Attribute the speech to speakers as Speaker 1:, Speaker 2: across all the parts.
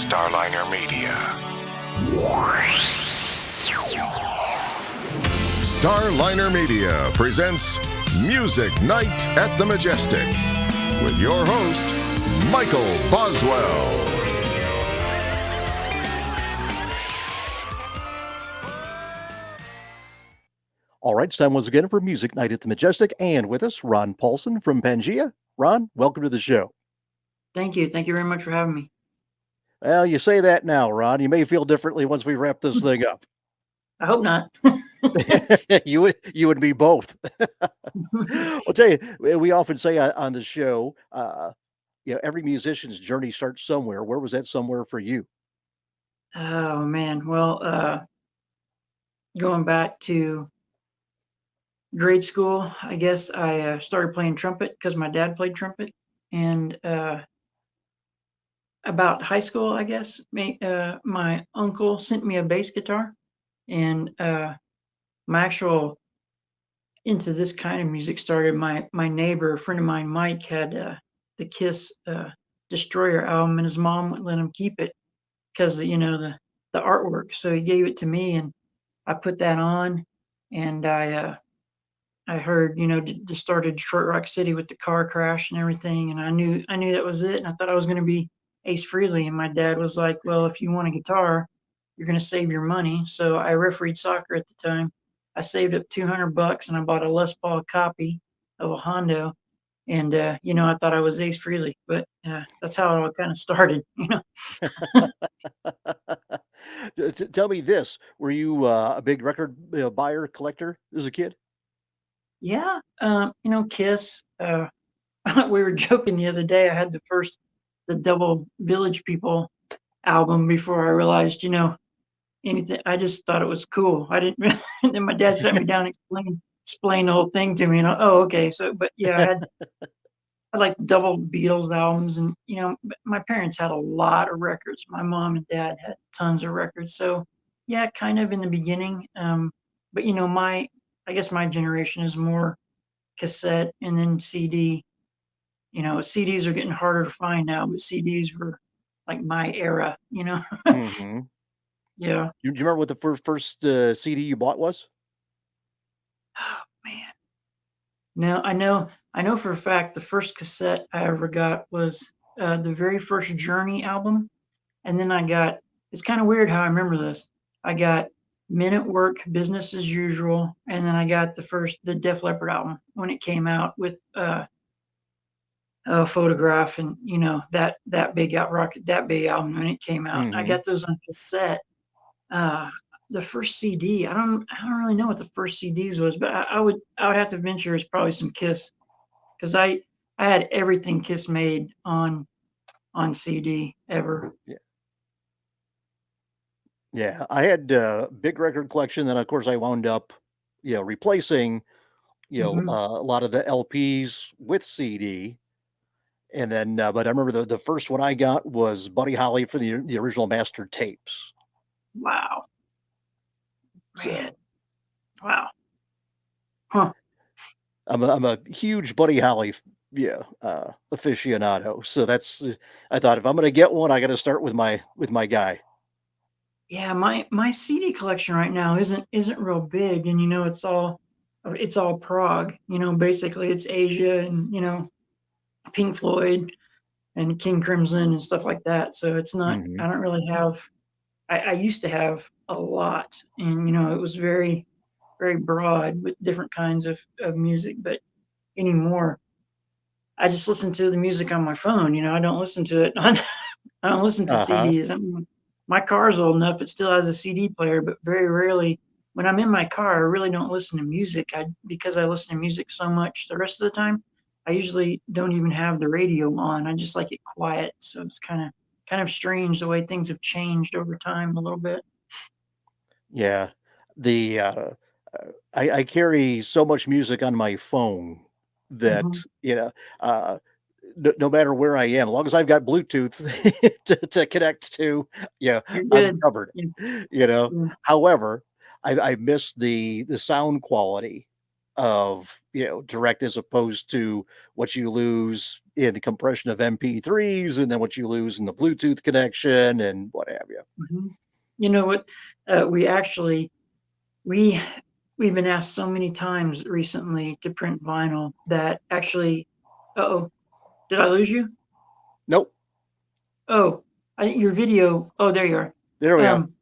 Speaker 1: Starliner Media. Starliner Media presents Music Night at the Majestic with your host, Michael Boswell.
Speaker 2: All right, it's time once again for Music Night at the Majestic, and with us, Ron Poulsen from Pangaea. Ron, welcome to the show.
Speaker 3: Thank you. Thank you very much for having me.
Speaker 2: Well, you say that now, Ron. You may feel differently once we wrap this thing up.
Speaker 3: I hope not.
Speaker 2: You and me both. I'll tell you, we often say on the show, every musician's journey starts somewhere. Where was that somewhere for you?
Speaker 3: Oh man. Well, going back to grade school, I guess I started playing trumpet because my dad played trumpet, and about high school, I guess, my uncle sent me a bass guitar, and my actual into this kind of music started. My neighbor, a friend of mine, Mike, had the Kiss Destroyer album, and his mom wouldn't let him keep it because the artwork. So he gave it to me, and I put that on, and I heard the start of Detroit Rock City with the car crash and everything, and I knew that was it, and I thought I was going to be Ace Frehley. And my dad was like, "Well, if you want a guitar, you're going to save your money." So I refereed soccer at the time. I saved up $200 and I bought a Les Paul copy of a Hondo, and I thought I was Ace Frehley, but that's how it all kind of started.
Speaker 2: Tell me this: were you a big record buyer collector as a kid?
Speaker 3: Yeah, Kiss. We were joking the other day. I had the double Village People album before I realized, anything. I just thought it was cool. I didn't. And then my dad sat me down and explained the whole thing to me. And oh, okay. So, but yeah, I like double Beatles albums, and my parents had a lot of records. My mom and dad had tons of records. So yeah, kind of in the beginning. But I guess my generation is more cassette and then CD. CDs are getting harder to find now, but CDs were like my era.
Speaker 2: Hmm.
Speaker 3: Yeah.
Speaker 2: Do you remember what the first CD you bought was?
Speaker 3: Oh man. No, I know for a fact the first cassette I ever got was the very first Journey album, and then it's kind of weird how I remember this. I got Men at Work, Business as Usual, and then I got the Def Leppard album when it came out with Photograph, and that big that big album when it came out. I
Speaker 2: Hmm.
Speaker 3: got those on cassette. Uh, the first CD, I don't really know what the first CDs was, but I would have to venture it's probably some Kiss, because I had everything Kiss made on CD ever.
Speaker 2: Yeah, I had a big record collection. Then, of course, I wound up, replacing,
Speaker 3: Hmm.
Speaker 2: a lot of the LPs with CD. And then, but I remember the first one I got was Buddy Holly for the original master tapes.
Speaker 3: Wow, man,
Speaker 2: So
Speaker 3: wow, huh?
Speaker 2: I'm a huge Buddy Holly, aficionado. So I thought if I'm going to get one, I got to start with my guy.
Speaker 3: Yeah, my CD collection right now isn't real big, and it's all prog. Basically it's Asia, and Pink Floyd and King Crimson and stuff like that. So it's not.
Speaker 2: Hmm.
Speaker 3: I don't really have. I used to have a lot, and it was very very broad with different kinds of music. But anymore, I just listen to the music on my phone. I don't listen to it on. I don't listen to
Speaker 2: Uh huh.
Speaker 3: CDs. My car's old enough; it still has a CD player, but very rarely. When I'm in my car, I really don't listen to music. Because I listen to music so much the rest of the time, I usually don't even have the radio on. I just like it quiet. So it's kind of strange the way things have changed over time a little bit.
Speaker 2: Yeah. The I carry so much music on my phone that
Speaker 3: Hmm.
Speaker 2: uh, no matter where I am, as long as I've got Bluetooth to connect to,
Speaker 3: You're
Speaker 2: I'm
Speaker 3: good.
Speaker 2: covered.
Speaker 3: Yeah,
Speaker 2: You know.
Speaker 3: yeah.
Speaker 2: However, I miss the sound quality. of, direct as opposed to what you lose in the compression of MP3s and then what you lose in the Bluetooth connection and what have you.
Speaker 3: Mhm. You know what? We actually we we've been asked so many times recently to print vinyl that actually, uh-oh, did I lose you?
Speaker 2: Nope.
Speaker 3: Oh, your video. Oh, there you are.
Speaker 2: There we are.
Speaker 3: Um,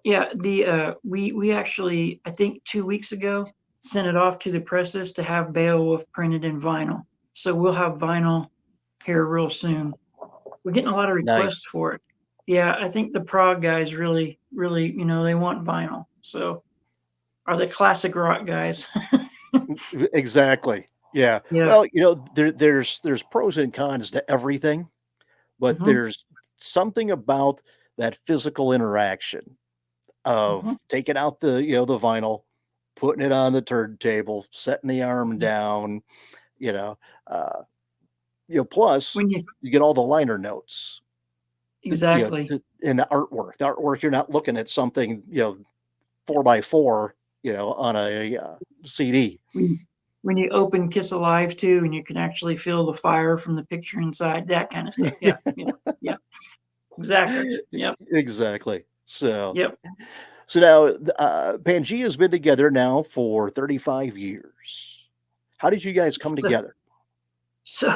Speaker 3: yeah, we actually, I think 2 weeks ago, sent it off to the presses to have Beowulf printed in vinyl. So we'll have vinyl here real soon. We're getting a lot of requests
Speaker 2: Nice.
Speaker 3: for it. Yeah, I think the prog guys really, they want vinyl. So are the classic rock guys.
Speaker 2: Exactly. Yeah.
Speaker 3: Yeah.
Speaker 2: Well, there's pros and cons to everything, but
Speaker 3: Hmm.
Speaker 2: there's something about that physical interaction of
Speaker 3: Hmm.
Speaker 2: taking out the vinyl, putting it on the turntable, setting the arm down, you know, uh, plus
Speaker 3: When you
Speaker 2: you get all the liner notes,
Speaker 3: exactly.
Speaker 2: and the artwork. The artwork, you're not looking at something, 4 by 4, on a CD.
Speaker 3: When when you open Kiss Alive too, and you can actually feel the fire from the picture inside, that kind of stuff. Yeah, yeah, yeah. Exactly. Yep,
Speaker 2: Exactly. So,
Speaker 3: yep.
Speaker 2: so now Pangea has been together now for 35 years. How did you guys come
Speaker 3: So,
Speaker 2: together?
Speaker 3: so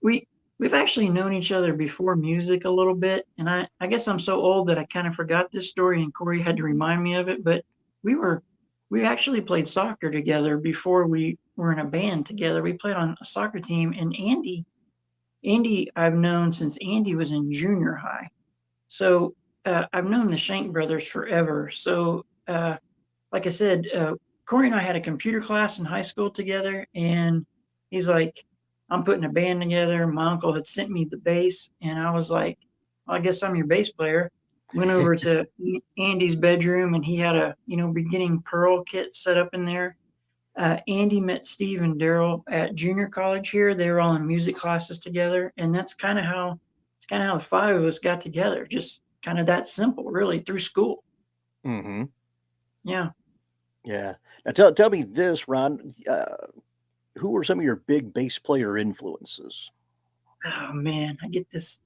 Speaker 3: we we've actually known each other before music a little bit, and I guess I'm so old that I kind of forgot this story, and Corey had to remind me of it. But we were we actually played soccer together before we were in a band together. We played on a soccer team, and Andy I've known since Andy was in junior high. So I've known the Shank brothers forever. So like I said, Corey and I had a computer class in high school together, and he's like, "I'm putting a band together." My uncle had sent me the bass, and I was like, well, "I guess I'm your bass player." Went over to Andy's bedroom, and he had a beginning Pearl kit set up in there. Andy met Steve and Daryl at junior college here. They were all in music classes together, and that's kind of how the five of us got together. Just kind of that simple, really, through school.
Speaker 2: Hmm.
Speaker 3: Yeah.
Speaker 2: Yeah. Now tell me this, Ron. Who were some of your big bass player influences?
Speaker 3: Oh man, I get this.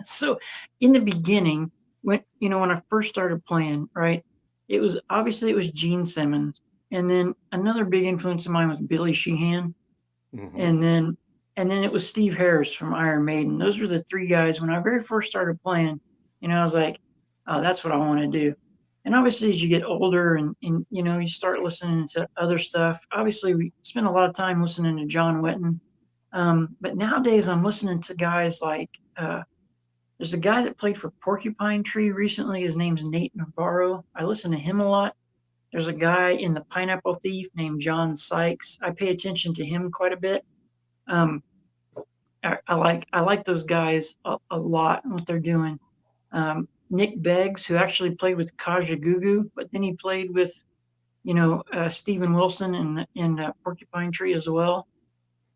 Speaker 3: So in the beginning, when I first started playing, right, it was Gene Simmons, and then another big influence of mine was Billy Sheehan,
Speaker 2: Hmm.
Speaker 3: and then it was Steve Harris from Iron Maiden. Those were the three guys when I very first started playing. I was like, oh, that's what I want to do. And obviously, as you get older and you start listening to other stuff. Obviously, we spend a lot of time listening to John Wetton. But nowadays, I'm listening to guys like there's a guy that played for Porcupine Tree recently. His name's Nate Navarro. I listen to him a lot. There's a guy in the Pineapple Thief named John Sykes. I pay attention to him quite a bit. Um, I like those guys a lot and what they're doing. Nick Beggs, who actually played with Kajagoogoo, but then he played with Steven Wilson in Porcupine Tree as well.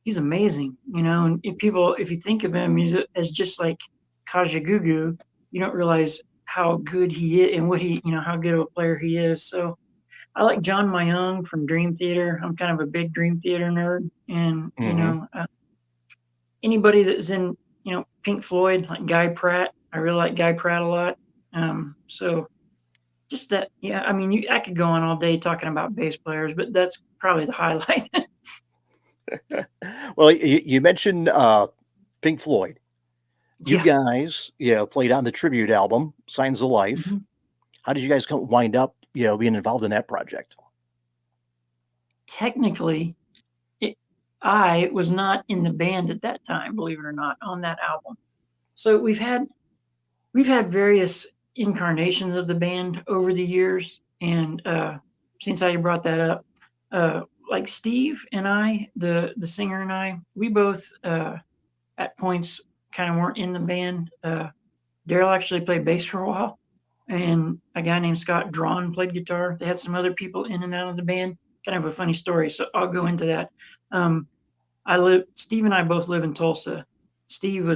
Speaker 3: He's amazing, and if you think of him as just like Kajagoogoo, you don't realize how good he is and how good of a player he is. So I like John Mayung from Dream Theater. I'm kind of a big Dream Theater nerd, and
Speaker 2: Hmm.
Speaker 3: anybody that's in Pink Floyd, like Guy Pratt. I really like Guy Pratt a lot. So just that, yeah. I mean, I could go on all day talking about bass players, but that's probably the highlight.
Speaker 2: Well, you mentioned Pink Floyd. You
Speaker 3: Yeah.
Speaker 2: guys, played on the tribute album, Signs of Life.
Speaker 3: Mhm.
Speaker 2: How did you guys wind up, being involved in that project?
Speaker 3: Technically, it, I was not in the band at that time, believe it or not, on that album. So we've had various incarnations of the band over the years, and since how you brought that up, uh, like Steve and I, the singer and I, we both at points kind of weren't in the band. Daryl actually played bass for a while, and a guy named Scott Drawn played guitar. They had some other people in and out of the band. Kind of a funny story, so I'll go into that. Um, Steve and I both live in Tulsa. Steve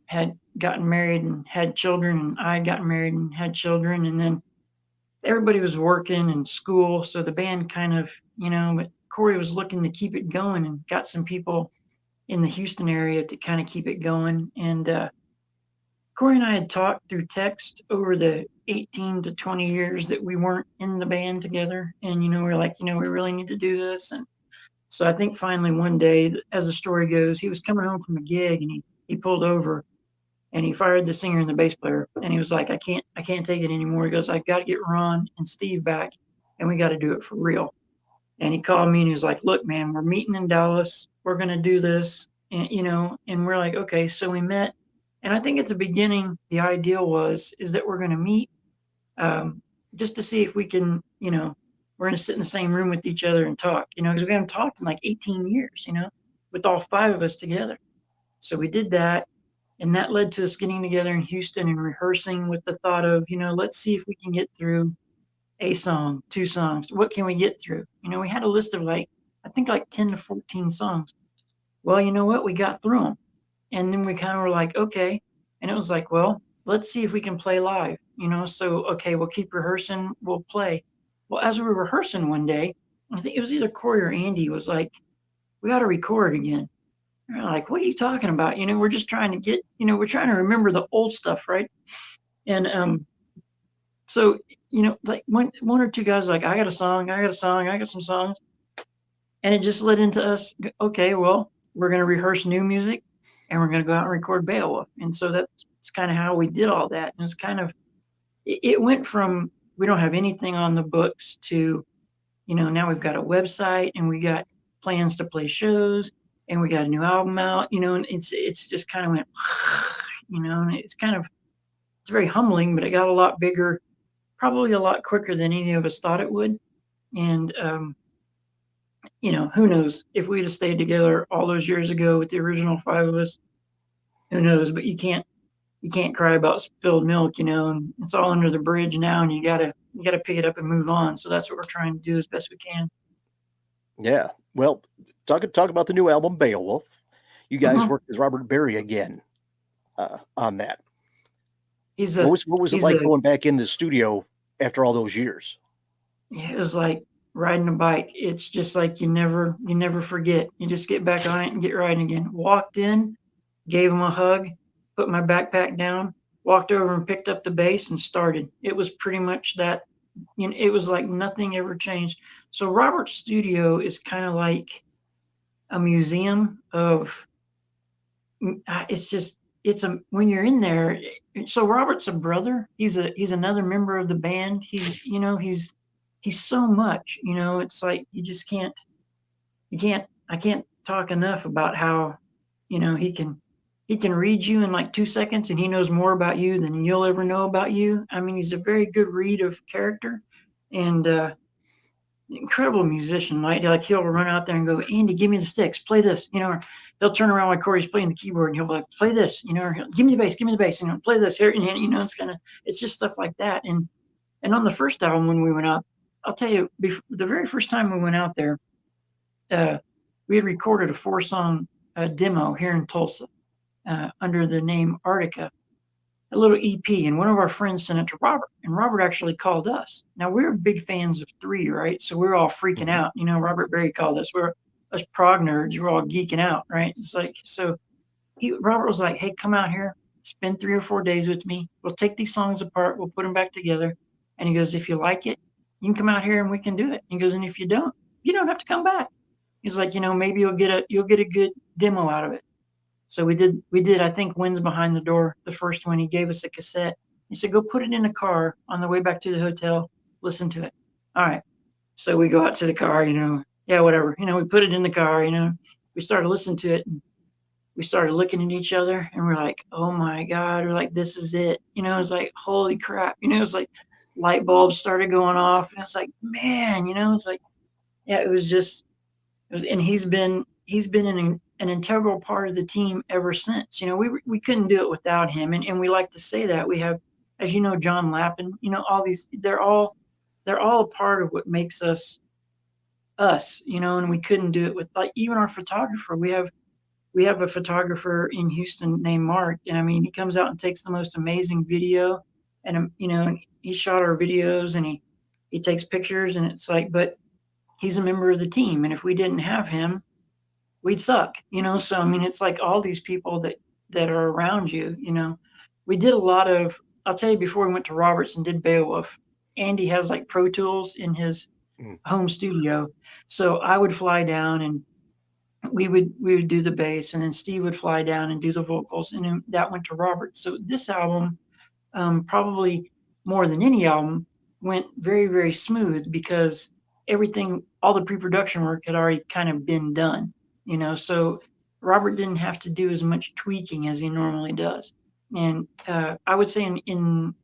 Speaker 3: had gotten married and had children, and I had gotten married and had children, and then everybody was working and school, so the band kind of, Corey was looking to keep it going and got some people in the Houston area to kind of keep it going. And Corey and I had talked through text over the 18 to 20 years that we weren't in the band together. And, we're like, we really need to do this. And so I think finally one day, as the story goes, he was coming home from a gig and he pulled over and he fired the singer and the bass player. And he was like, I can't take it anymore. He goes, I've got to get Ron and Steve back and we got to do it for real. And he called me and he was like, look, man, we're meeting in Dallas. We're going to do this. And, and we're like, okay. So we met. And I think at the beginning, the idea is that we're going to meet just to see if we can, we're going to sit in the same room with each other and talk, because we haven't talked in like 18 years, with all 5 of us together. So we did that. And that led to us getting together in Houston and rehearsing with the thought of, let's see if we can get through a song, 2 songs. What can we get through? We had a list of I think 10 to 14 songs. Well, you know what? We got through them. And then we kind of were like, okay. And it was like, well, let's see if we can play live, So, okay, we'll keep rehearsing. We'll play. Well, as we were rehearsing one day, I think it was either Corey or Andy was like, we got to record again. And we're like, what are you talking about? We're just trying to get, we're trying to remember the old stuff, right? And so, like one or two guys like, I got a song, I got some songs. And it just led into us, okay, well, we're going to rehearse new music and we're going to go out and record Beowulf. And so that's kind of how we did all that. And it's kind of, it went from, we don't have anything on the books to, now we've got a website and we got plans to play shows and we got a new album out, and it's just kind of went, and it's very humbling, but it got a lot bigger, probably a lot quicker than any of us thought it would. And, who knows if we'd have stayed together all those years ago with the original 5 of us, who knows, but you can't cry about spilled milk, and it's all under the bridge now and you gotta pick it up and move on. So that's what we're trying to do as best we can.
Speaker 2: Yeah. Well, talk about the new album, Beowulf. You guys worked with Robert Berry again on that. What was it like going back in the studio after all those years?
Speaker 3: It was like riding a bike. It's just like you never forget. You just get back on it and get riding again. Walked in, gave him a hug, put my backpack down, walked over and picked up the bass and started. It was pretty much that. It was like nothing ever changed. So Robert's studio is kind of like a museum of. When you're in there. So Robert's a brother. He's another member of the band. He's so much. It's like I can't talk enough about how, he can read you in like 2 seconds and he knows more about you than you'll ever know about you. I mean, he's a very good read of character and incredible musician. Like he'll run out there and go, Andy, give me the sticks, play this, or he'll turn around while Corey's playing the keyboard and he'll be like, play this, or he'll, give me the bass, play this here. And, it's just stuff like that. And on the first album, when we went out, I'll tell you, the very first time we went out there, we had recorded a 4-song demo here in Tulsa under the name Arctica, a little EP, and one of our friends sent it to Robert, and Robert actually called us. Now, we're big fans of 3, right? So we're all freaking out. Robert Berry called us. We're us prog nerds. We're all geeking out, right? It's like, so Robert was like, hey, come out here, spend 3 or 4 days with me. We'll take these songs apart. We'll put them back together. And he goes, if you like it, you can come out here and we can do it. He goes, and if you don't have to come back. He's like, maybe you'll get a good demo out of it. So we did, I think, Winds Behind the Door, the first one. He gave us a cassette. He said, go put it in the car on the way back to the hotel, listen to it. All right. So we go out to the car, yeah, whatever. We put it in the car, we started listening to it and we started looking at each other and we're like, oh my God, we're like, this is it. It was like, holy crap. It was like light bulbs started going off and it's like, man, it's like, yeah, and he's been an integral part of the team ever since. We couldn't do it without him. And we like to say that we have, as John Lappin, all these, they're all a part of what makes us, and we couldn't do it with, like, even our photographer. We have a photographer in Houston named Mark. And I mean, he comes out and takes the most amazing video and, and he shot our videos and he takes pictures and it's like, but he's a member of the team. And if we didn't have him, we'd suck, So, I mean, it's like all these people that are around you, We did a lot of, I'll tell you, before we went to Roberts and did Beowulf, Andy has like Pro Tools in his home studio. So I would fly down and we would do the bass, and then Steve would fly down and do the vocals, and then that went to Roberts. So this album, probably more than any album, went very, very smooth because everything, all the pre-production work had already kind of been done, so Robert didn't have to do as much tweaking as he normally does. And I would say in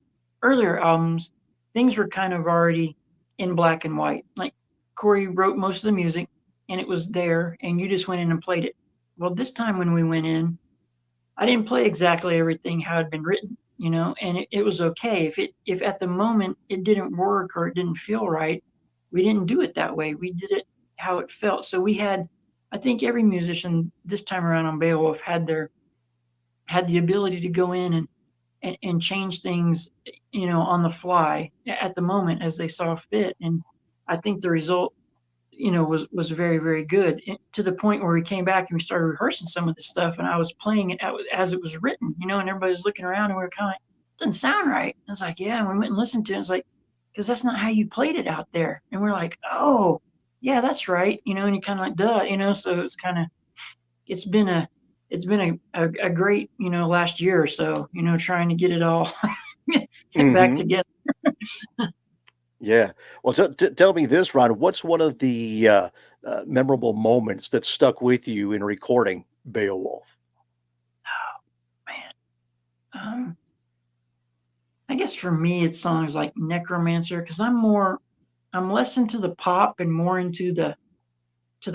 Speaker 3: earlier albums, things were kind of already in black and white. Like Corey wrote most of the music and it was there and you just went in and played it. Well, this time when we went in, I didn't play exactly everything how it had been written, and it was okay. If at the moment it didn't work or it didn't feel right, we didn't do it that way. We did it how it felt. So I think every musician this time around on Beowulf had the ability to go in and change things, on the fly at the moment as they saw fit. And I think the result, was very, very good, to the point where we came back and we started rehearsing some of the stuff and I was playing it as it was written, and everybody was looking around and we were kind of like, it doesn't sound right. And it's like, yeah, and we went and listened to it. It's like, because that's not how you played it out there. And we're like, oh, yeah, that's right. And you kind of like, duh, so it's kind of, it's been a great, last year or so, trying to get it all back together.
Speaker 2: Yeah. Well, tell me this, Ron. What's one of the memorable moments that stuck with you in recording Beowulf?
Speaker 3: Oh man, I guess for me it's songs like Necromancer, because I'm less into the pop and more into the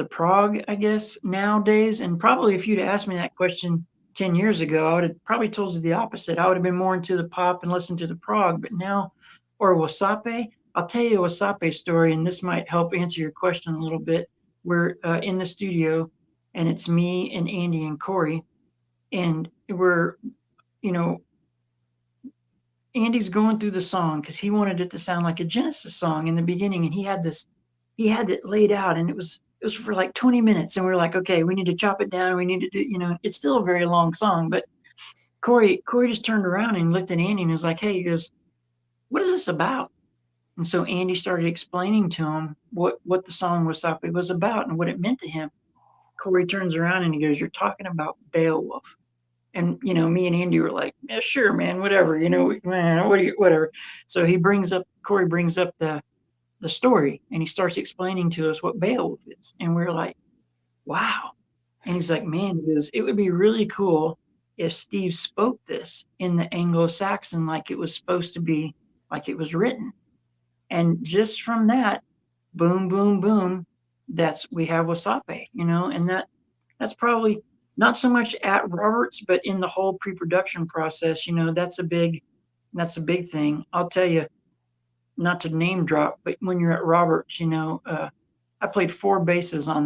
Speaker 3: prog, I guess, nowadays. And probably if you'd asked me that question 10 years ago, I would have probably told you the opposite. I would have been more into the pop and listened to the prog. But now, or Wasape, I'll tell you a Wasape story, and this might help answer your question a little bit. We're in the studio, and it's me and Andy and Corey, and we're, Andy's going through the song because he wanted it to sound like a Genesis song in the beginning, and he had it laid out, and it was for like 20 minutes, and we were like, okay, we need to chop it down. We need to do, it's still a very long song, but Corey just turned around and looked at Andy and was like, hey, he goes, what is this about? And so Andy started explaining to him what the song Wasapi was about and what it meant to him. Corey turns around and he goes, you're talking about Beowulf. And, me and Andy were like, yeah, sure, man, whatever, whatever. So Corey brings up the story and he starts explaining to us what Beowulf is. And we're like, wow. And he's like, man, it would be really cool if Steve spoke this in the Anglo-Saxon like it was supposed to be, like it was written. And just from that, boom, boom, boom, we have Wasape, and that's probably not so much at Roberts, but in the whole pre-production process, that's a big thing. I'll tell you, not to name drop, but when you're at Roberts, I played 4 basses on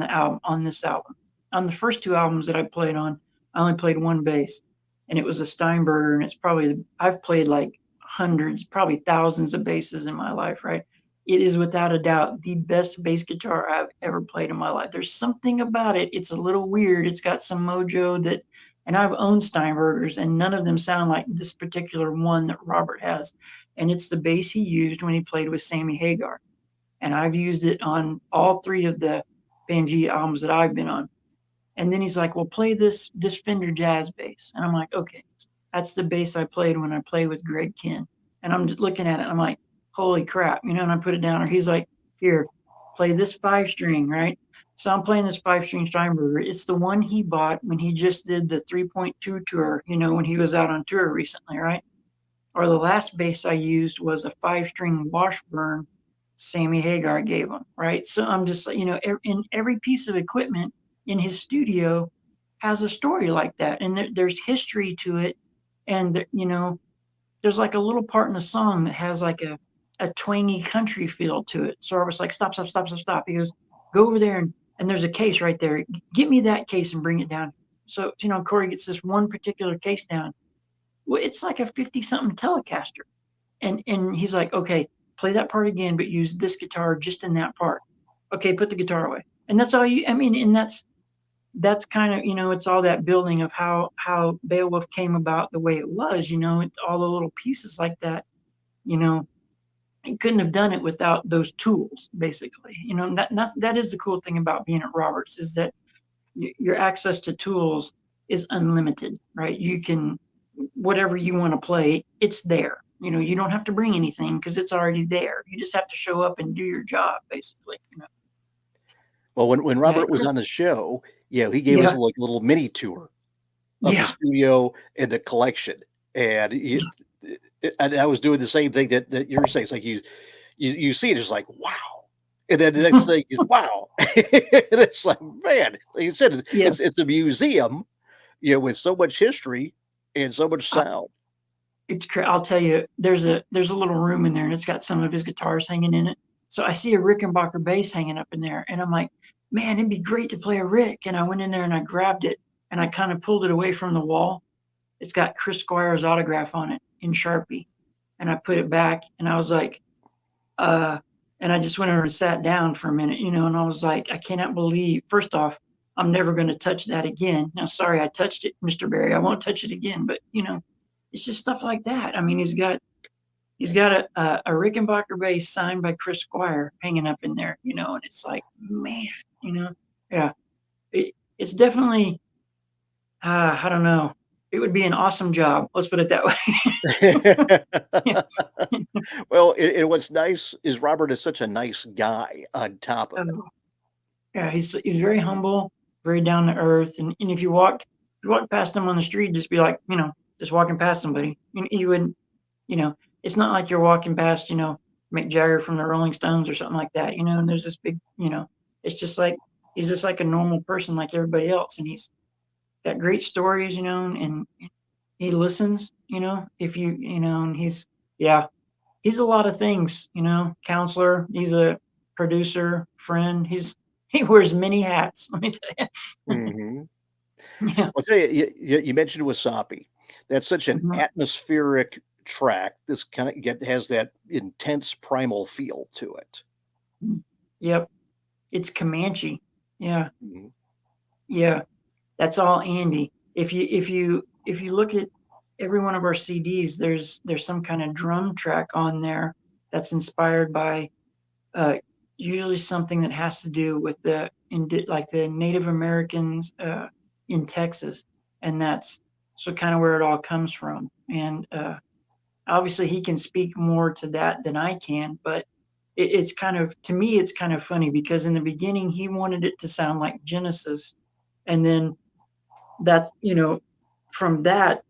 Speaker 3: this album. On the first 2 albums that I played on, I only played 1 bass, and it was a Steinberger, and I've played like hundreds, probably thousands of basses in my life, right? It is without a doubt the best bass guitar I've ever played in my life. There's something about it. It's a little weird. It's got some mojo and I've owned Steinbergers and none of them sound like this particular one that Robert has. And it's the bass he used when he played with Sammy Hagar. And I've used it on all 3 of the Pangaea albums that I've been on. And then he's like, well, play this Fender jazz bass. And I'm like, okay, that's the bass I played when I played with Greg Kinn. And I'm just looking at it. And I'm like, holy crap, and I put it down. Or he's like, here, play this 5-string, right? So I'm playing this 5-string Steinberger. It's the one he bought when he just did the 3.2 tour, when he was out on tour recently, right? Or the last bass I used was a 5-string Washburn Sammy Hagar gave him, right? So I'm just like, in every piece of equipment in his studio has a story like that. And there's history to it. And, there's like a little part in the song that has like a twangy country feel to it. So I was like, stop. He goes, go over there and there's a case right there. Get me that case and bring it down. So, Corey gets this one particular case down. Well, it's like a 50-something Telecaster. And he's like, okay, play that part again, but use this guitar just in that part. Okay, put the guitar away. And that's all you, I mean, and that's kind of, it's all that building of how Beowulf came about the way it was, all the little pieces like that, you know, he couldn't have done it without those tools, basically. And that is the cool thing about being at Roberts, is that your access to tools is unlimited, right? You can, whatever you want to play, it's there. You don't have to bring anything because it's already there. You just have to show up and do your job, basically.
Speaker 2: Well, when
Speaker 3: Yeah,
Speaker 2: Robert was on the show, he gave us
Speaker 3: yeah,
Speaker 2: like a little mini tour of the
Speaker 3: yeah,
Speaker 2: studio and the collection, and and I was doing the same thing that you're saying. It's like you see it, it's like wow, and then the next thing is wow, and it's like man, like you said, it's
Speaker 3: yeah.
Speaker 2: it's, it's a museum, with so much history and so much sound.
Speaker 3: I'll tell you, there's a little room in there, and it's got some of his guitars hanging in it. So I see a Rickenbacker bass hanging up in there, and I'm like, man, it'd be great to play a Rick. And I went in there and I grabbed it, and I kind of pulled it away from the wall. It's got Chris Squire's autograph on it in Sharpie, and I put it back, and I was like, uh, and I just went over and sat down for a minute, and I was like, I cannot believe. First off, I'm never going to touch that again. Now, sorry, I touched it, Mr. Barry. I won't touch it again, but it's just stuff like that. I mean, he's got a Rickenbacker bass signed by Chris Squire hanging up in there, and it's like, man, yeah, it's definitely, I don't know, it would be an awesome job. Let's put it that way.
Speaker 2: Well, and what's nice is Robert is such a nice guy on top of it.
Speaker 3: Um, yeah, he's very humble, very down to earth, and if you walk past him on the street, just be like, just walking past somebody, you wouldn't. It's not like you're walking past, Mick Jagger from the Rolling Stones or something like that, and there's this big, it's just like, he's just like a normal person like everybody else. And he's got great stories, and he listens, if and yeah, he's a lot of things, counselor, he's a producer, friend, he wears many hats, let me tell you.
Speaker 2: Mhm.
Speaker 3: Yeah.
Speaker 2: I'll tell you, you mentioned Wasabi. That's such an
Speaker 3: Mhm.
Speaker 2: atmospheric track. This kind of has that intense primal feel to it.
Speaker 3: Yep. It's Comanche. Yeah.
Speaker 2: Mhm.
Speaker 3: Yeah. That's all Andy. If you look at every one of our CDs, there's some kind of drum track on there that's inspired by uh, usually something that has to do with like the Native Americans in Texas, and that's so kind of where it all comes from. And obviously, he can speak more to that than I can, but it's kind of, to me, it's kind of funny because in the beginning he wanted it to sound like Genesis, and then that from that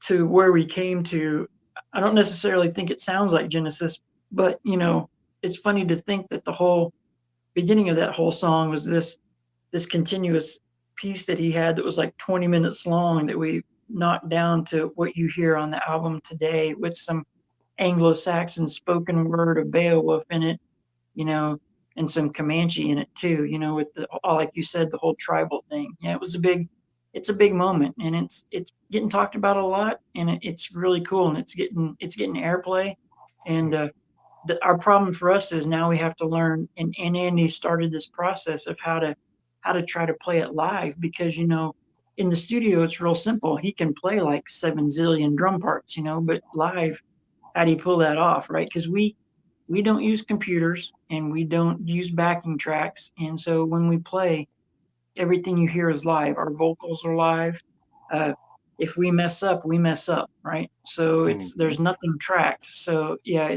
Speaker 3: to where we came to, I don't necessarily think it sounds like Genesis, but it's funny to think that the whole beginning of that whole song was this continuous piece that he had that was like 20 minutes long, that we knocked down to what you hear on the album today, with some Anglo-Saxon spoken word of Beowulf in it, you know, and some Comanche in it too, with all, like you said, the whole tribal thing. Yeah, it's a big moment, and it's getting talked about a lot, and it's really cool, and it's getting airplay. And our problem for us is now we have to learn, and Andy started this process of how to try to play it live, because in the studio it's real simple. He can play like 7 zillion drum parts, but live, how do you pull that off, right? Because we don't use computers and we don't use backing tracks, and so when we play, everything you hear is live. Our vocals are live. Uh, if we mess up, we mess up, right? So
Speaker 2: Mhm.
Speaker 3: there's nothing tracked. So yeah,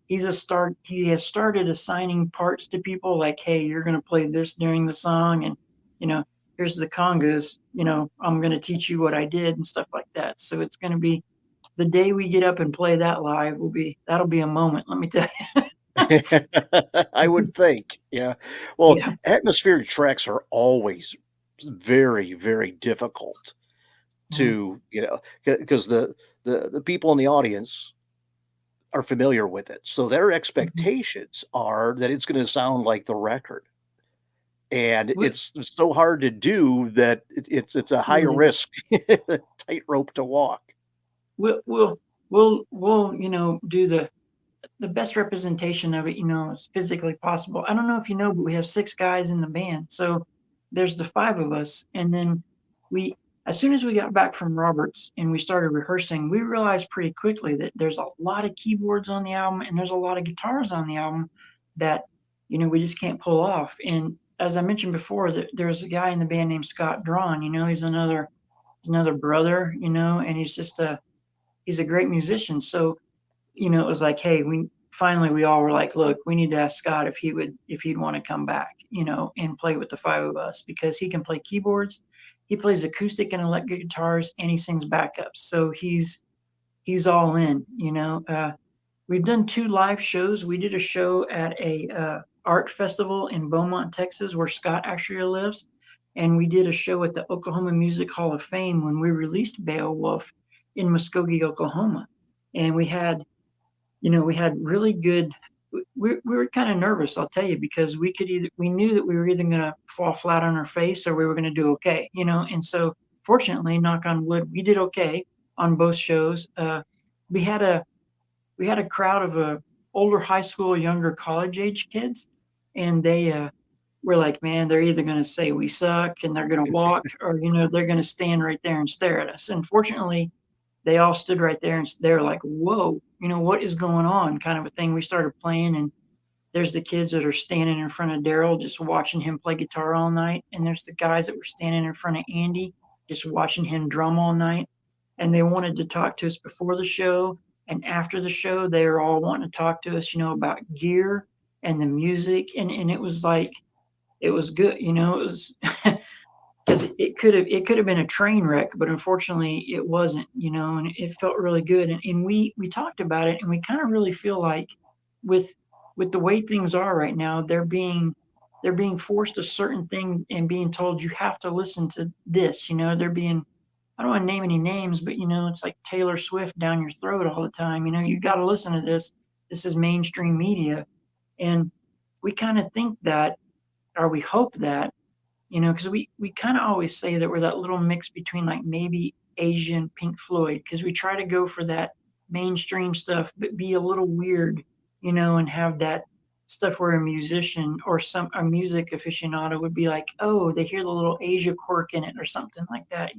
Speaker 3: he has started assigning parts to people, like, hey, you're gonna play this during the song, and you know, here's the congas. I'm gonna teach you what I did and stuff like that. So it's gonna be, the day we get up and play that live, that'll be a moment. Let me tell
Speaker 2: I
Speaker 3: you.
Speaker 2: would think, yeah. Well,
Speaker 3: Yeah.
Speaker 2: atmospheric tracks are always very, very difficult
Speaker 3: Mhm.
Speaker 2: to, because the people in the audience are familiar with it. So their
Speaker 3: Mhm.
Speaker 2: expectations are that it's gonna sound like the record. And
Speaker 3: Well,
Speaker 2: it's so hard to do that it's a
Speaker 3: it
Speaker 2: high
Speaker 3: really is.
Speaker 2: risk tightrope to walk.
Speaker 3: We'll do the the best representation of it, is physically possible. I don't know if you know, but we have 6 guys in the band. So there's the 5 of us. And then we, as soon as we got back from Roberts and we started rehearsing, we realized pretty quickly that there's a lot of keyboards on the album and there's a lot of guitars on the album that, we just can't pull off. And as I mentioned before, there's a guy in the band named Scott Drawn, he's another brother, and he's a great musician. So, it was like, hey, we all were like, look, we need to ask Scott if he'd want to come back, and play with the 5 of us, because he can play keyboards, he plays acoustic and electric guitars, and he sings backups. So he's all in, we've done 2 live shows. We did a show at a art festival in Beaumont, Texas, where Scott actually lives. And we did a show at the Oklahoma Music Hall of Fame when we released Beowulf in Muskogee, Oklahoma. And we had really good, we were kind of nervous, I'll tell you, because we knew that we were either going to fall flat on our face or we were going to do okay, and so fortunately, knock on wood, we did okay on both shows. We had a crowd of older high school, younger college age kids, and they were like, man, they're either going to say we suck and they're going to walk, or they're going to stand right there and stare at us. And fortunately, they all stood right there and they're like, whoa, what is going on, kind of a thing. We started playing, and there's the kids that are standing in front of Daryl just watching him play guitar all night, and there's the guys that were standing in front of Andy just watching him drum all night. And they wanted to talk to us before the show, and after the show they were all wanting to talk to us, about gear and the music. And it was like, it was good, it was because it could have been a train wreck, but unfortunately it wasn't, and it felt really good. And we talked about it, and we kind of really feel like with the way things are right now, they're being forced a certain thing and being told you have to listen to this, they're being, I don't want to name any names, but it's like Taylor Swift down your throat all the time. You got to listen to this. This is mainstream media. And we kind of think that, or we hope that, because we kind of always say that we're that little mix between like maybe Asian Pink Floyd, because we try to go for that mainstream stuff, but be a little weird, and have that stuff where a musician or a music aficionado would be like, oh, they hear the little Asia quirk in it or something like that,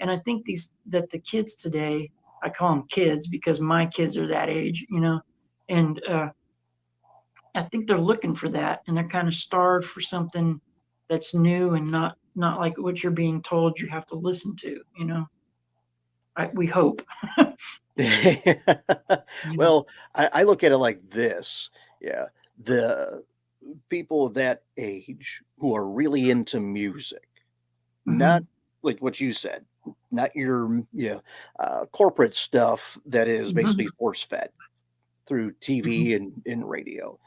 Speaker 3: And I think that the kids today, I call them kids because my kids are that age, and I think they're looking for that, and they're kind of starved for something that's new and not like what you're being told you have to listen to. We hope.
Speaker 2: Well, I look at it like this. Yeah, the people of that age who are really into music, not like what you said, not your corporate stuff that is basically force fed through TV and radio,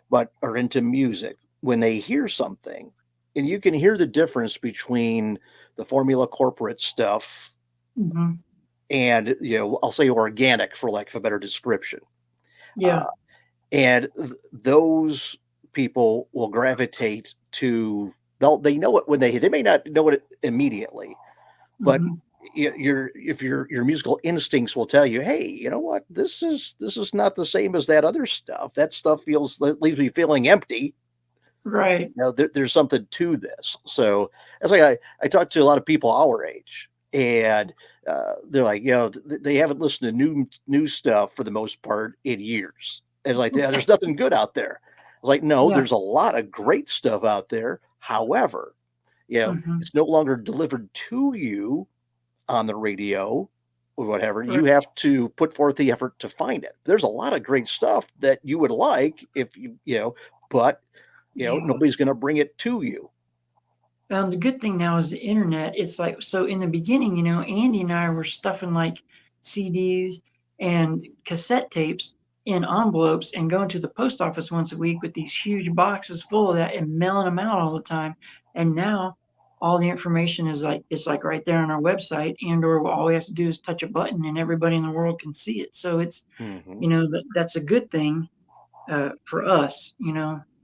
Speaker 2: but are into music. When they hear something, and you can hear the difference between the formula corporate stuff and, I'll say organic for lack of a better description.
Speaker 3: Yeah.
Speaker 2: And those people will gravitate to, they know it when they may not know it immediately, but your musical instincts will tell you, hey, you know what, this is not the same as that other stuff. That stuff leaves me feeling empty.
Speaker 3: Right.
Speaker 2: There's something to this. So that's like I talk to a lot of people our age, and they're like, they haven't listened to new stuff for the most part in years. And like, yeah, there's nothing good out there. I was like, no, there's a lot of great stuff out there. However, it's no longer delivered to you on the radio or whatever.
Speaker 3: Right.
Speaker 2: You have to put forth the effort to find it. There's a lot of great stuff that you would like if but nobody's going to bring it to you.
Speaker 3: The good thing now is the internet. It's like, so in the beginning, Andy and I were stuffing like CDs and cassette tapes in envelopes and going to the post office once a week with these huge boxes full of that and mailing them out all the time. And now all the information is like, it's like right there on our website, and or all we have to do is touch a button and everybody in the world can see it. So it's, that's a good thing for us,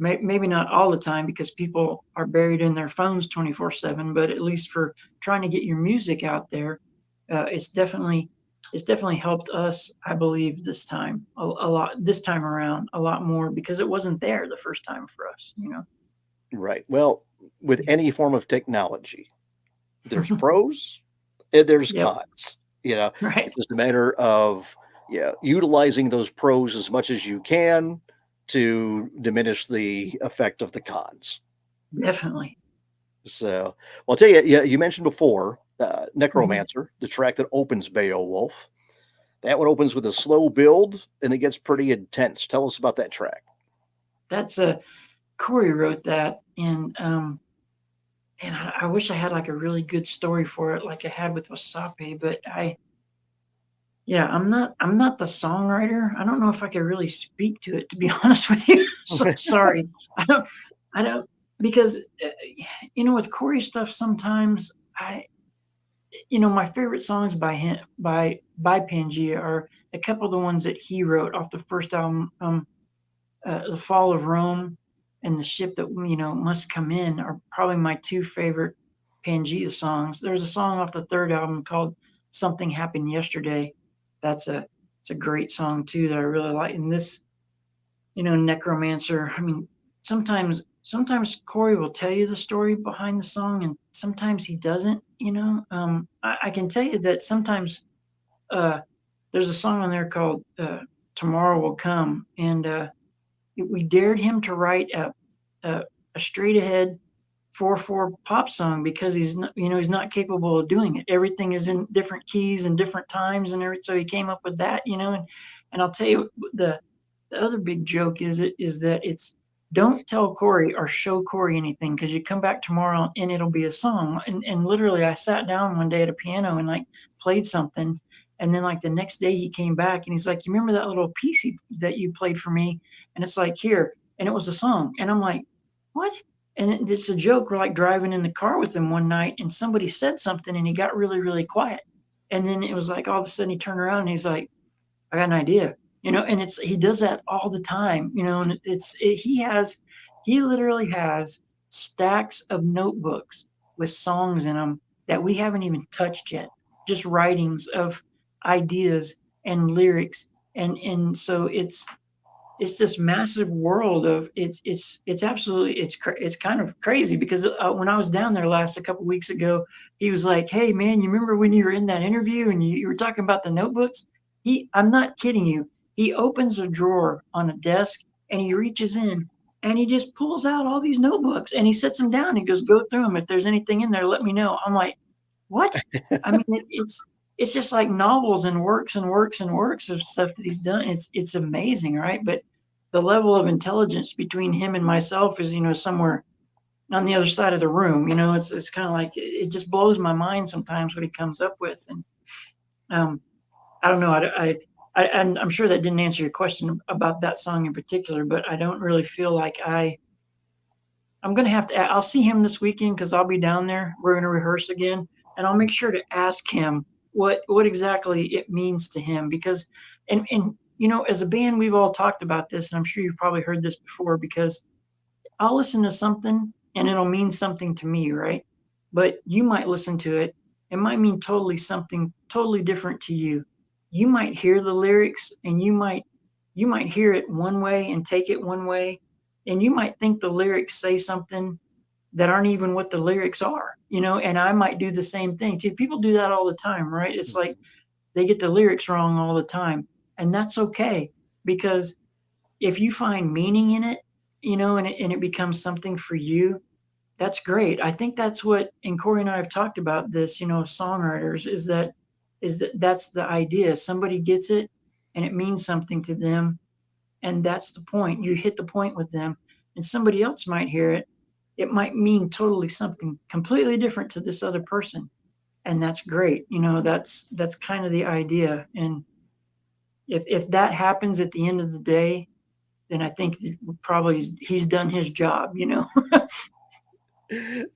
Speaker 3: maybe not all the time because people are buried in their phones 24/7, but at least for trying to get your music out there, it's definitely it's definitely helped us, I believe, this time a lot, this time around a lot more, because it wasn't there the first time for us, you know.
Speaker 2: Right. Well, with
Speaker 3: Yeah.
Speaker 2: any form of technology, there's pros and there's
Speaker 3: Yep.
Speaker 2: cons. You know,
Speaker 3: Right.
Speaker 2: it's just a matter of utilizing those pros as much as you can to diminish the effect of the cons.
Speaker 3: Definitely.
Speaker 2: So, well, I'll tell you, you mentioned before
Speaker 3: Mhm.
Speaker 2: Necromancer, the track that opens Beowulf. That one opens with a slow build and it gets pretty intense. Tell us about that track.
Speaker 3: That's a Corey wrote that, and I wish I had like a really good story for it, like I had with Wasapi, but yeah, I'm not the songwriter. I don't know if I could really speak to it, to be honest with you. So sorry. I don't, I don't, because with Corey stuff sometimes my favorite songs by him, by Pangaea, are a couple of the ones that he wrote off the first album, The Fall of Rome and The Ship That Must Come In are probably my two favorite Pangaea songs. There's a song off the third album called Something Happened Yesterday. It's a great song too that I really like. And this, Necromancer, I mean, sometimes Corey will tell you the story behind the song and sometimes he doesn't. I can tell you that sometimes uh there's a song on there called Tomorrow Will Come, and we dared him to write a, a straight ahead 4/4 pop song because he's not capable of doing it. Everything is in different keys and different times and everything. So he came up with that. And I'll tell you the other big joke is that it's don't tell Corey or show Corey anything because you come back tomorrow and it'll be a song. And literally I sat down one day at a piano and like played something. And then like the next day he came back and he's like, you remember that little piece that you played for me? And it's like, here. And it was a song. And I'm like, what? And it's a joke. We're like driving in the car with him one night and somebody said something and he got really, really quiet. And then it was like all of a sudden he turned around and he's like, I got an idea, and he does that all the time, and he literally has stacks of notebooks with songs in them that we haven't even touched yet, just writings of ideas and lyrics. And so it's this massive world of it's absolutely it's kind of crazy because when I was down there a couple weeks ago, he was like, hey man, you remember when you were in that interview and you were talking about the notebooks? I'm not kidding you, he opens a drawer on a desk and he reaches in and he just pulls out all these notebooks and he sets them down. He goes, go through them, if there's anything in there, let me know. I'm like, what? I mean, it's just like novels and works and works and works of stuff that he's done. It's amazing, right? But the level of intelligence between him and myself is, somewhere on the other side of the room. It's kind of like it just blows my mind sometimes what he comes up with. And I don't know. And I'm sure that didn't answer your question about that song in particular, but I don't really feel like I'm going to have to, I'll see him this weekend because I'll be down there. We're going to rehearse again and I'll make sure to ask him what exactly it means to him because, and, as a band, we've all talked about this and I'm sure you've probably heard this before because I'll listen to something and it'll mean something to me, right? But you might listen to it. It might mean something totally different to you. You might hear the lyrics and you might hear it one way and take it one way. And you might think the lyrics say something that aren't even what the lyrics are, and I might do the same thing too. People do that all the time, right? It's like they get the lyrics wrong all the time. And that's okay because if you find meaning in it, and it becomes something for you, that's great. I think that's what, and Corey and I have talked about this, songwriters, that's the idea. Somebody gets it and it means something to them. And that's the point. You hit the point with them and somebody else might hear it. It might mean totally something completely different to this other person. And that's great. That's kind of the idea. And if that happens at the end of the day, then I think probably he's done his job.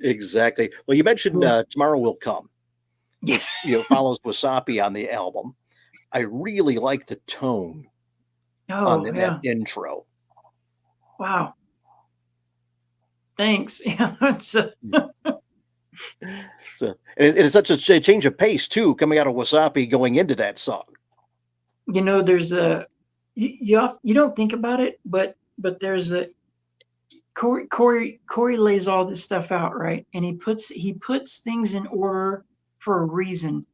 Speaker 2: Exactly. Well, you mentioned
Speaker 3: Yeah.
Speaker 2: Tomorrow Will Come,
Speaker 3: Yeah.
Speaker 2: which follows Wasapi on the album. I really like the tone on
Speaker 3: Oh,
Speaker 2: that
Speaker 3: yeah.
Speaker 2: intro.
Speaker 3: Wow. Thanks. Yeah.
Speaker 2: So it's such a change of pace too, coming out of Wasapi going into that song.
Speaker 3: There's a you don't think about it, but there's a Corey lays all this stuff out, right? And he puts things in order for a reason.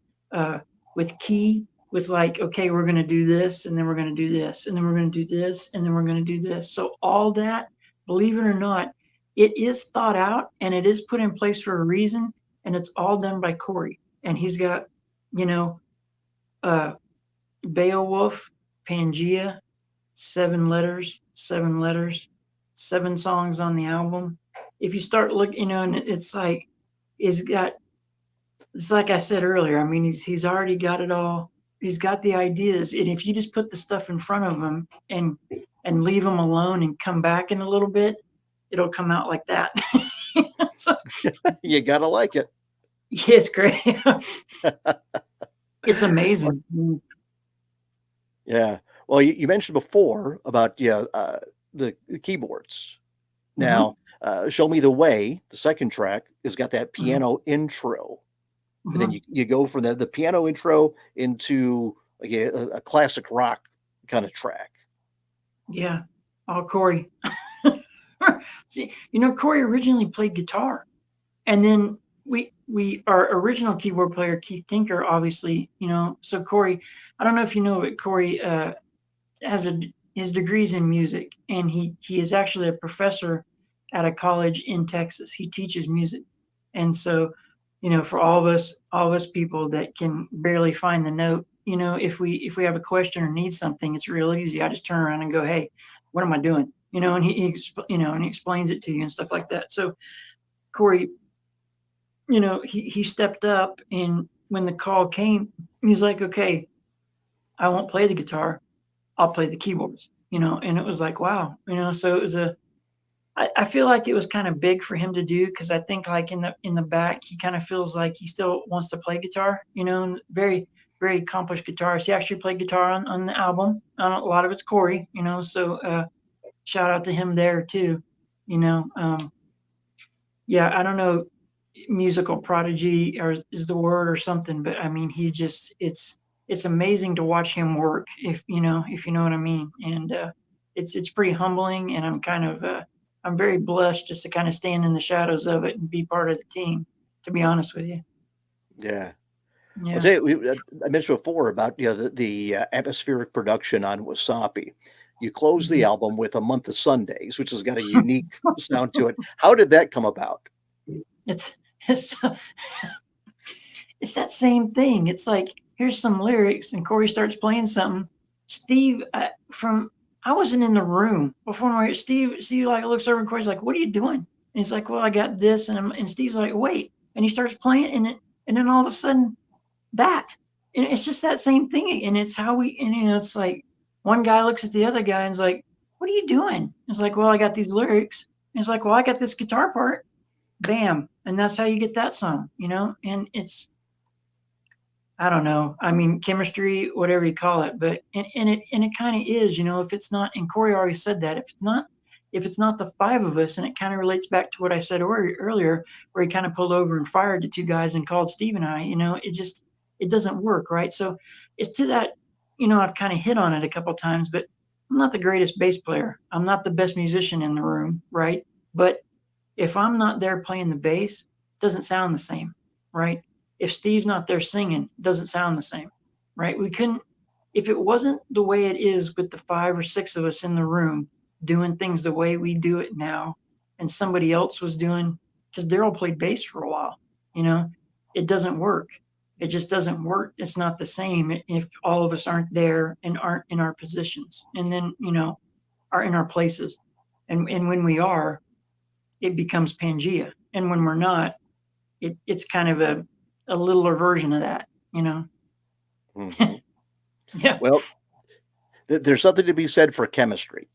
Speaker 3: With key, with like, okay, we're gonna do this, and then we're gonna do this, and then we're gonna do this, and then we're gonna do this. So all that, believe it or not, it is thought out and it is put in place for a reason, and it's all done by Corey. And he's got, you know, uh, Beowulf, Pangaea, 7 letters, 7 songs on the album. If you start looking, and it's like it's like I said earlier. I mean, he's already got it all. He's got the ideas, and if you just put the stuff in front of him and leave him alone and come back in a little bit, it'll come out like that. So,
Speaker 2: you gotta like it.
Speaker 3: Yeah, it's great. It's amazing.
Speaker 2: Yeah. Well, you mentioned before about the keyboards. Now, Show Me the Way, the second track, has got that piano intro. And then you go from the piano intro into like a classic rock kind of track.
Speaker 3: Yeah. Oh, Corey. See, Corey originally played guitar. And then our original keyboard player, Keith Tinker, obviously, so Corey, I don't know if you know, but Corey has his degrees in music, and he is actually a professor at a college in Texas. He teaches music. And so, for all of us people that can barely find the note, if we have a question or need something, it's real easy. I just turn around and go, "Hey, what am I doing?" And he explains it to you and stuff like that. So Corey, he stepped up, and when the call came, he's like, "Okay, I won't play the guitar. I'll play the keyboards," and it was like, wow, so it was I feel like it was kind of big for him to do, because I think like in the back, he kind of feels like he still wants to play guitar, and very, very accomplished guitarist. He actually played guitar on the album. A lot of it's Corey, so shout out to him there too, yeah, I don't know, musical prodigy is the word or something, but I mean, it's amazing to watch him work, if you know what I mean. And it's pretty humbling, and I'm very blessed just to kind of stand in the shadows of it and be part of the team, to be honest with you.
Speaker 2: Yeah.
Speaker 3: Yeah.
Speaker 2: I'll tell you, I mentioned before about the atmospheric production on Wasapi. You close the album with A Month of Sundays, which has got a unique sound to it. How did that come about?
Speaker 3: It's it's that same thing. It's like, here's some lyrics, and Corey starts playing something. Steve, I wasn't in the room before. Steve like looks over and Corey's like, "What are you doing?" And he's like, "Well, I got this," and Steve's like, "Wait," and he starts playing, and then all of a sudden, and it's just that same thing, and it's how it's like one guy looks at the other guy and's like, "What are you doing?" It's like, "Well, I got these lyrics." And it's like, "Well, I got this guitar part." Bam, and that's how you get that song, and it's, I don't know. I mean, chemistry, whatever you call it, but it kind of is, if it's not, and Corey already said that, if it's not the 5 of us, and it kind of relates back to what I said earlier, where he kind of pulled over and fired the 2 guys and called Steve and I, it doesn't work, right? So it's to that, I've kind of hit on it a couple of times, but I'm not the greatest bass player. I'm not the best musician in the room, right? But if I'm not there playing the bass, it doesn't sound the same, right? If Steve's not there singing, it doesn't sound the same, right? We couldn't, if it wasn't the way it is with the 5 or 6 of us in the room doing things the way we do it now, and somebody else was doing, because Daryl played bass for a while, it doesn't work. It just doesn't work. It's not the same if all of us aren't there and aren't in our positions, and then, are in our places. And when we are, it becomes Pangaea. And when we're not, it's kind of a littler version of that,
Speaker 2: Mm-hmm.
Speaker 3: Yeah.
Speaker 2: Well, there's something to be said for chemistry.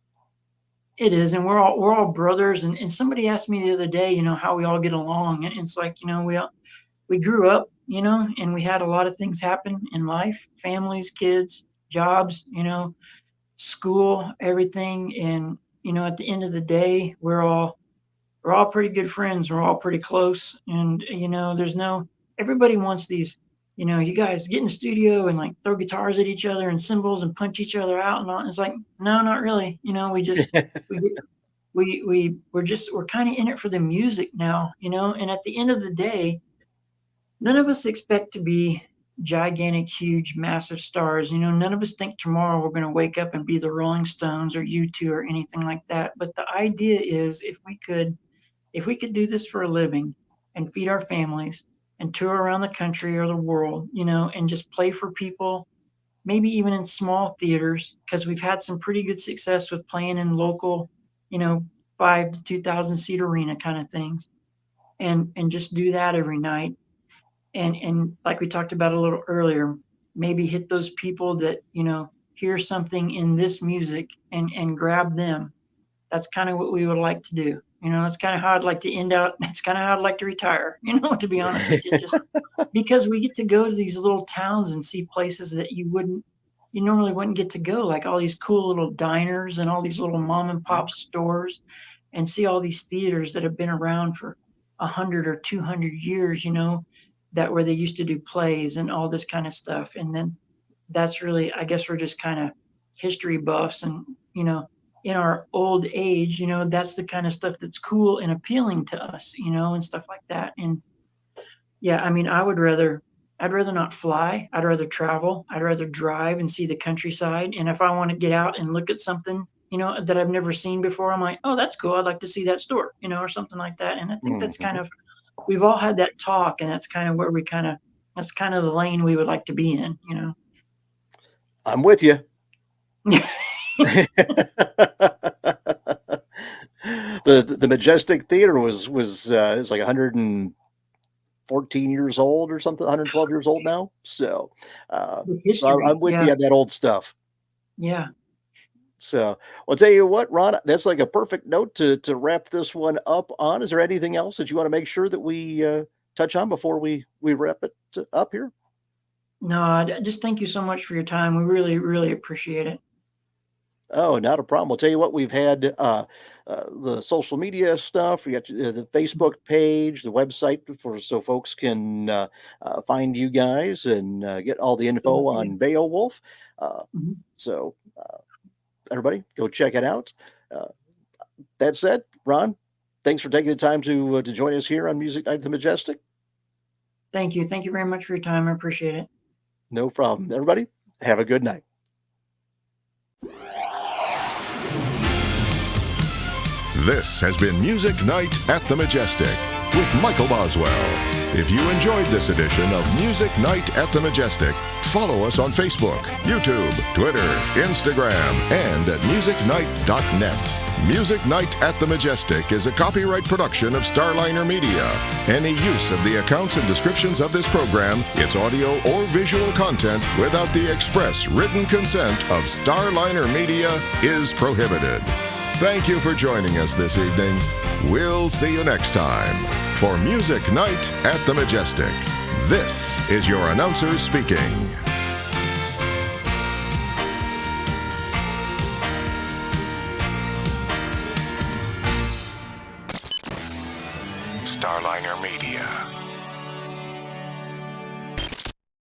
Speaker 3: It is, and we're all brothers. And somebody asked me the other day, how we all get along, and it's like, we grew up, and we had a lot of things happen in life: families, kids, jobs, school, everything. And at the end of the day, we're all we're all pretty good friends. We're all pretty close. And, everybody wants these, you guys get in the studio and like throw guitars at each other and cymbals and punch each other out and all. And it's like, no, not really. We're kind of in it for the music now, and at the end of the day, none of us expect to be gigantic, huge, massive stars. None of us think tomorrow we're going to wake up and be the Rolling Stones or U2 or anything like that. But the idea is if we could do this for a living and feed our families and tour around the country or the world, and just play for people, maybe even in small theaters, because we've had some pretty good success with playing in local, 5 to 2,000 seat arena kind of things, and just do that every night. And like we talked about a little earlier, maybe hit those people that, hear something in this music and grab them. That's kind of what we would like to do. That's kind of how I'd like to end out. That's kind of how I'd like to retire, to be honest with you, just because we get to go to these little towns and see places that you normally wouldn't get to go, like all these cool little diners and all these little mom and pop stores, and see all these theaters that have been around for 100 or 200 years, that where they used to do plays and all this kind of stuff. And then that's really, I guess we're just kind of history buffs, and, in our old age, that's the kind of stuff that's cool and appealing to us, and stuff like that. And yeah, I mean, I'd rather not fly. I'd rather travel. I'd rather drive and see the countryside. And if I want to get out and look at something, that I've never seen before, I'm like, oh, that's cool. I'd like to see that store, or something like that. And I think that's kind of, we've all had that talk, and that's kind of where that's kind of the lane we would like to be in,
Speaker 2: I'm with you. The Majestic Theater was it's like 114 years old or something, 112 years old now. So I'm with you on that old stuff.
Speaker 3: Yeah.
Speaker 2: So I'll tell you what, Ron, that's like a perfect note to wrap this one up on. Is there anything else that you want to make sure that we touch on before we wrap it up here?
Speaker 3: No, I just thank you so much for your time. We really, really appreciate it.
Speaker 2: Oh, not a problem. I'll tell you what, we've had the social media stuff. We got the Facebook page, the website so folks can find you guys and get all the info on Beowulf. So everybody, go check it out. That said, Ron, thanks for taking the time to join us here on Music Night at the Majestic.
Speaker 3: Thank you. Thank you very much for your time. I appreciate it.
Speaker 2: No problem. Everybody, have a good night.
Speaker 1: This has been Music Night at the Majestic with Michael Boswell. If you enjoyed this edition of Music Night at the Majestic, follow us on Facebook, YouTube, Twitter, Instagram, and at musicnight.net. Music Night at the Majestic is a copyright production of Starliner Media. Any use of the accounts and descriptions of this program, its audio or visual content, without the express written consent of Starliner Media is prohibited. Thank you for joining us this evening. We'll see you next time for Music Night at the Majestic. This is your announcer speaking. Starliner Media.